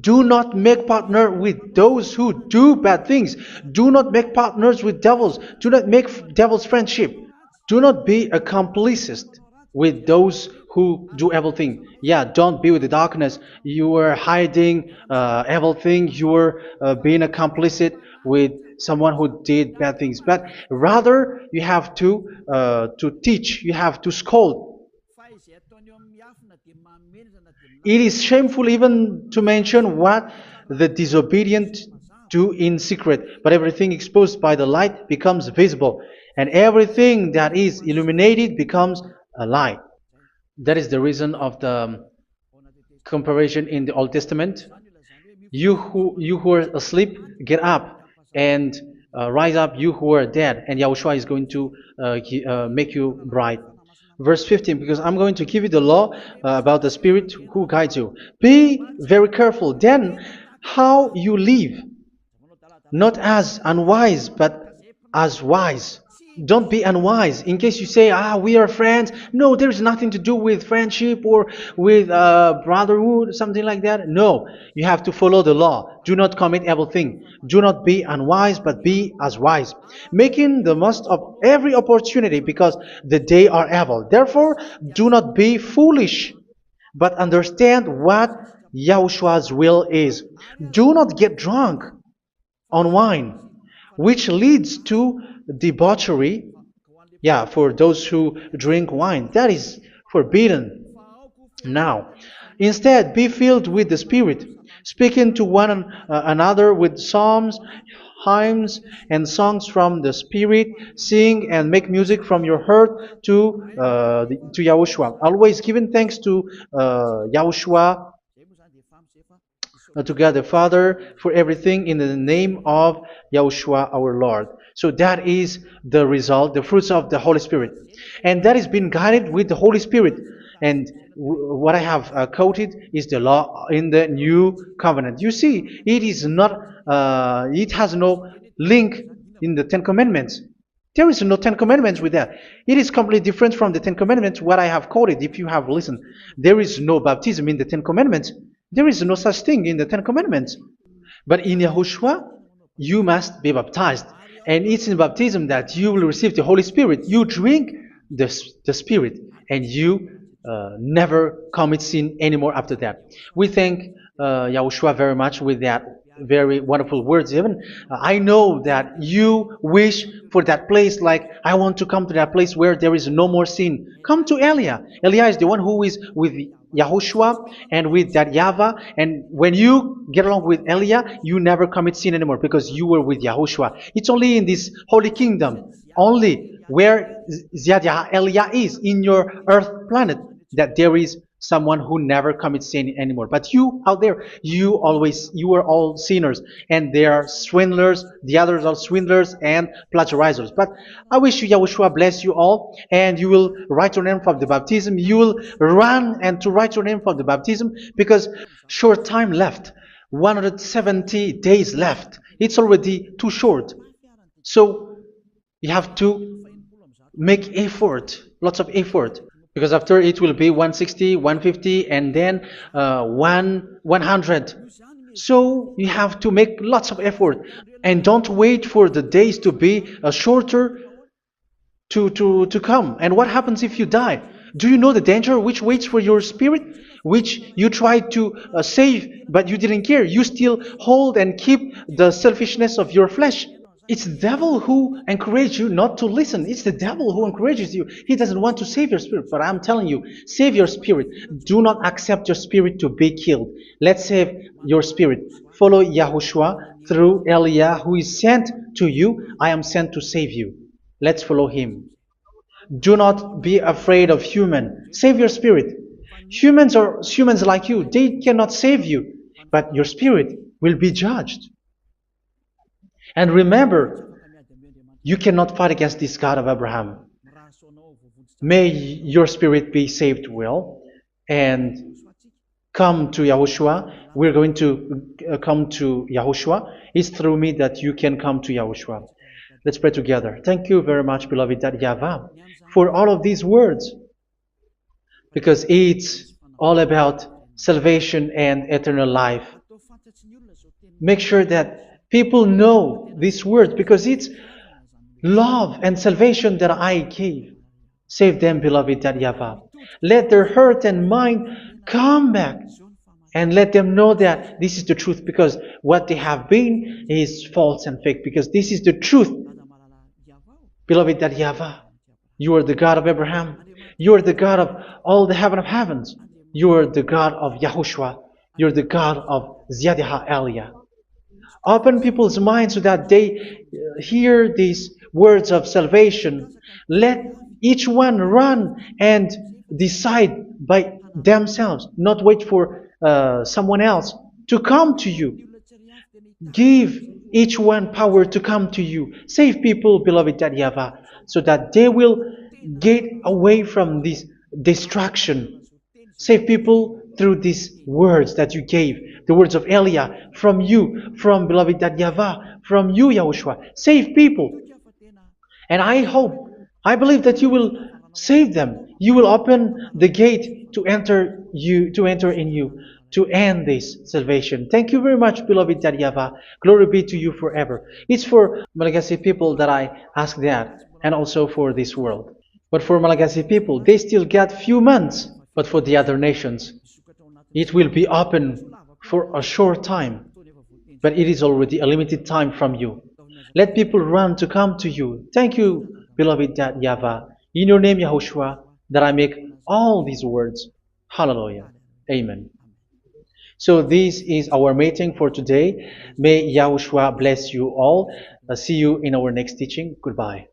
Do not make partner with those who do bad things. Do not make partners with devils. Do not make devil's friendship. Do not be accomplices with those who do evil thing. Yeah, don't be with the darkness. You are hiding evil thing. You are being a complicit with someone who did bad things. But rather, you have to teach. You have to scold. It is shameful even to mention what the disobedient do in secret, but everything exposed by the light becomes visible, and everything that is illuminated becomes a light. That is the reason of the comparison in the Old Testament. You who are asleep, get up and rise up, you who are dead, and Yahushua is going to make you bright. Verse 15, because I'm going to give you the law about the Spirit who guides you. Be very careful then how you live, not as unwise, but as wise. Don't be unwise. In case you say, we are friends. No, there's nothing to do with friendship or with brotherhood, something like that. No, you have to follow the law. Do not commit evil thing. Do not be unwise, but be as wise, making the most of every opportunity because the day are evil. Therefore, do not be foolish, but understand what Yahushua's will is. Do not get drunk on wine, which leads to debauchery. Yeah, for those who drink wine, that is forbidden now. Instead, be filled with the Spirit, speaking to one another with psalms, hymns, and songs from the Spirit. Sing and make music from your heart to Yahushua. Always giving thanks to Yahushua, to God the Father, for everything in the name of Yahushua our Lord. So that is the result, the fruits of the Holy Spirit. And that is being guided with the Holy Spirit. And what I have quoted is the law in the new covenant. You see, it is not, it has no link in the Ten Commandments. There is no Ten Commandments with that. It is completely different from the Ten Commandments, what I have quoted, if you have listened. There is no baptism in the Ten Commandments. There is no such thing in the Ten Commandments. But in Yahushua, you must be baptized. And it's in baptism that you will receive the Holy Spirit. You drink the Spirit, and you never commit sin anymore after that. We thank Yahushua very much with that very wonderful words. Even I know that you wish for that place, like I want to come to that place where there is no more sin. Come to Elia. Elia is the one who is with Yahushua and with that YAHVAH. And when you get along with Elia, you never commit sin anymore because you were with Yahushua. It's only in this holy kingdom, only where Ziad Elia is, in your earth planet, that there is someone who never commits sin anymore. But you out there, you are all sinners, and they are swindlers. The others are swindlers and plagiarizers. But I wish you, Yahushua, bless you all, and you will write your name for the baptism. You will run and to write your name for the baptism, because short time left, 170 days left. It's already too short. So you have to make effort, lots of effort, because after it will be 160, 150, and then 100. So you have to make lots of effort, and don't wait for the days to be shorter to come. And what happens if you die? Do you know the danger which waits for your spirit, which you tried to save, but you didn't care? You still hold and keep the selfishness of your flesh. It's the devil who encourages you not to listen. It's the devil who encourages you. He doesn't want to save your spirit. But I'm telling you, save your spirit. Do not accept your spirit to be killed. Let's save your spirit. Follow Yahushua through Elia, who is sent to you. I am sent to save you. Let's follow him. Do not be afraid of human. Save your spirit. Humans are humans like you. They cannot save you. But your spirit will be judged. And remember, you cannot fight against this God of Abraham. May your spirit be saved well and come to Yahushua. We're going to come to Yahushua. It's through me that you can come to Yahushua. Let's pray together. Thank you very much, beloved YAHVAH, for all of these words, because it's all about salvation and eternal life. Make sure that people know these words because it's love and salvation that I gave. Save them, beloved, that YAHVAH. Let their heart and mind come back and let them know that this is the truth because what they have been is false and fake because this is the truth. Beloved, that YAHVAH, you are the God of Abraham. You are the God of all the heaven of heavens. You are the God of YAHOSHUA. You are the God of Ziyadiha Aliyah. Open people's minds so that they hear these words of salvation. Let each one run and decide by themselves, not wait for someone else to come to you. Give each one power to come to you. Save people, beloved YAHVAH, so that they will get away from this distraction. Save people through these words that you gave, the words of Elia, from you, from beloved YAHVAH, from you, Yahushua. Save people. And I hope, I believe that you will save them. You will open the gate to enter in you, to end this salvation. Thank you very much, beloved YAHVAH. Glory be to you forever. It's for Malagasy people that I ask that, and also for this world. But for Malagasy people, they still get few months. But for the other nations, it will be open for a short time. But it is already a limited time from you. Let people run to come to you. Thank you, beloved YAHVAH. In your name, Yahushua, that I make all these words. Hallelujah. Amen. So this is our meeting for today. May Yahushua bless you all. See you in our next teaching. Goodbye.